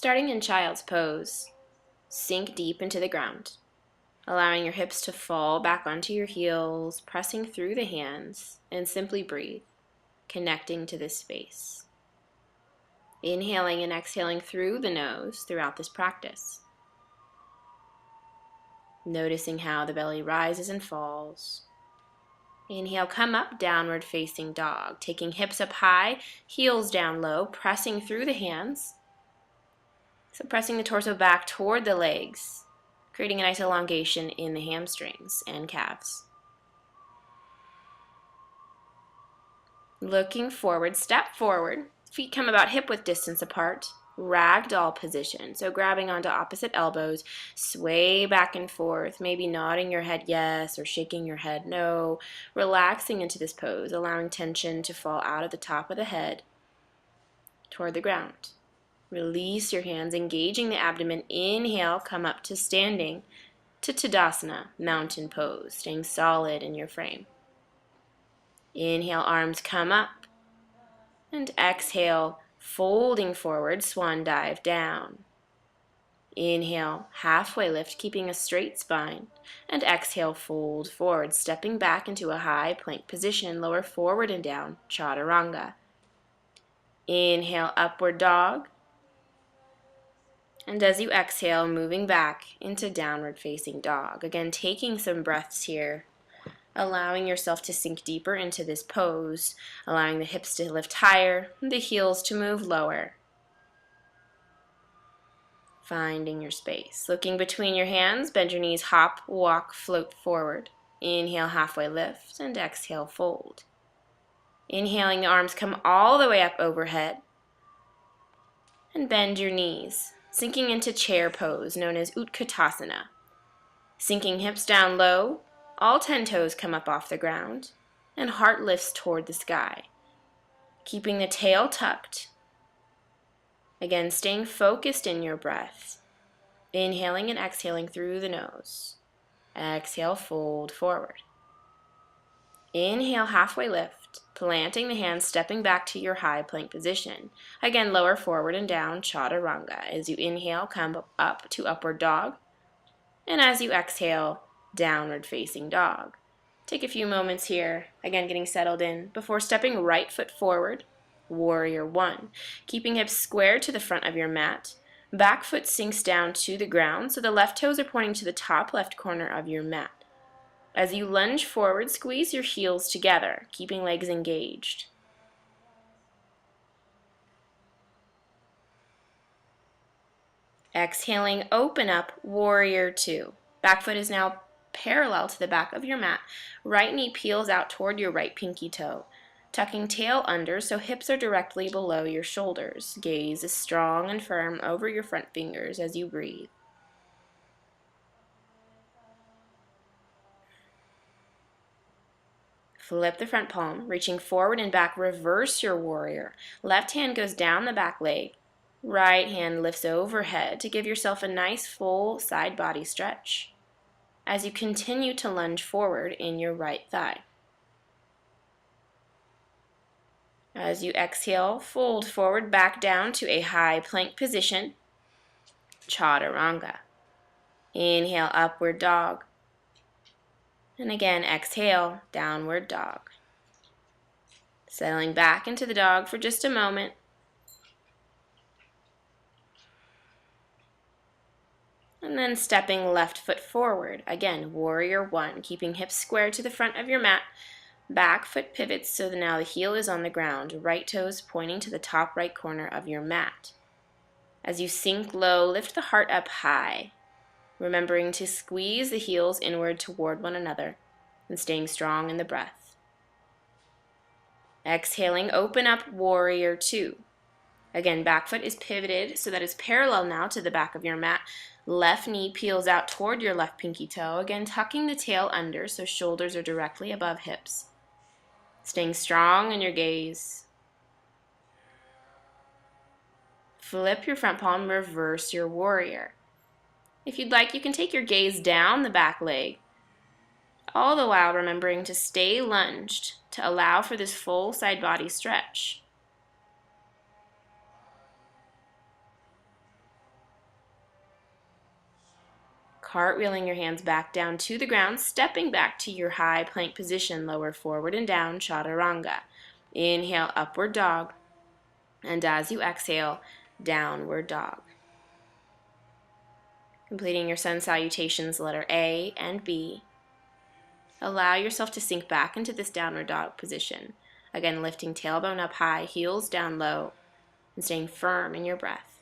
Starting in child's pose, sink deep into the ground, allowing your hips to fall back onto your heels, pressing through the hands, and simply breathe, connecting to this space. Inhaling and exhaling through the nose throughout this practice. Noticing how the belly rises and falls. Inhale, come up, downward facing dog. Taking hips up high, heels down low, pressing through the hands. So pressing the torso back toward the legs, creating a nice elongation in the hamstrings and calves. Looking forward, step forward. Feet come about hip-width distance apart. Ragdoll position, so grabbing onto opposite elbows, sway back and forth, maybe nodding your head yes or shaking your head no, relaxing into this pose, allowing tension to fall out of the top of the head toward the ground. Release your hands, engaging the abdomen. Inhale, come up to standing to Tadasana, mountain pose, staying solid in your frame. Inhale, arms come up, and exhale, folding forward, swan dive down. Inhale, halfway lift, keeping a straight spine, and exhale, fold forward, stepping back into a high plank position, lower forward and down, chaturanga. Inhale, upward dog, and as you exhale, moving back into downward facing dog. Again, taking some breaths here, allowing yourself to sink deeper into this pose, allowing the hips to lift higher, the heels to move lower. Finding your space. Looking between your hands, bend your knees, hop, walk, float forward. Inhale, halfway lift, and exhale, fold. Inhaling, the arms come all the way up overhead, and bend your knees, sinking into chair pose, known as Utkatasana. Sinking hips down low, all 10 toes come up off the ground, and heart lifts toward the sky. Keeping the tail tucked. Again, staying focused in your breath. Inhaling and exhaling through the nose. Exhale, fold forward. Inhale, halfway lift, planting the hands, stepping back to your high plank position. Again, lower forward and down, chaturanga. As you inhale, come up to upward dog. And as you exhale, downward facing dog. Take a few moments here, again getting settled in, before stepping right foot forward, warrior one. Keeping hips square to the front of your mat. Back foot sinks down to the ground, so the left toes are pointing to the top left corner of your mat. As you lunge forward, squeeze your heels together, keeping legs engaged. Exhaling, open up, warrior two. Back foot is now parallel to the back of your mat. Right knee peels out toward your right pinky toe. Tucking tail under so hips are directly below your shoulders. Gaze is strong and firm over your front fingers as you breathe. Flip the front palm, reaching forward and back, reverse your warrior. Left hand goes down the back leg. Right hand lifts overhead to give yourself a nice full side body stretch as you continue to lunge forward in your right thigh. As you exhale, fold forward back down to a high plank position, chaturanga. Inhale, upward dog. And again, exhale, downward dog. Settling back into the dog for just a moment. And then stepping left foot forward. Again, warrior one, keeping hips square to the front of your mat. Back foot pivots so that now the heel is on the ground, right toes pointing to the top right corner of your mat. As you sink low, lift the heart up high, remembering to squeeze the heels inward toward one another and staying strong in the breath. Exhaling, open up, warrior two. Again, back foot is pivoted so that it's parallel now to the back of your mat. Left knee peels out toward your left pinky toe, again tucking the tail under so shoulders are directly above hips. Staying strong in your gaze. Flip your front palm, reverse your warrior. If you'd like, you can take your gaze down the back leg, all the while remembering to stay lunged to allow for this full side body stretch. Cartwheeling your hands back down to the ground, stepping back to your high plank position, lower forward and down, chaturanga. Inhale, upward dog, and as you exhale, downward dog. Completing your sun salutations, letter A and B. Allow yourself to sink back into this downward dog position. Again, lifting tailbone up high, heels down low, and staying firm in your breath.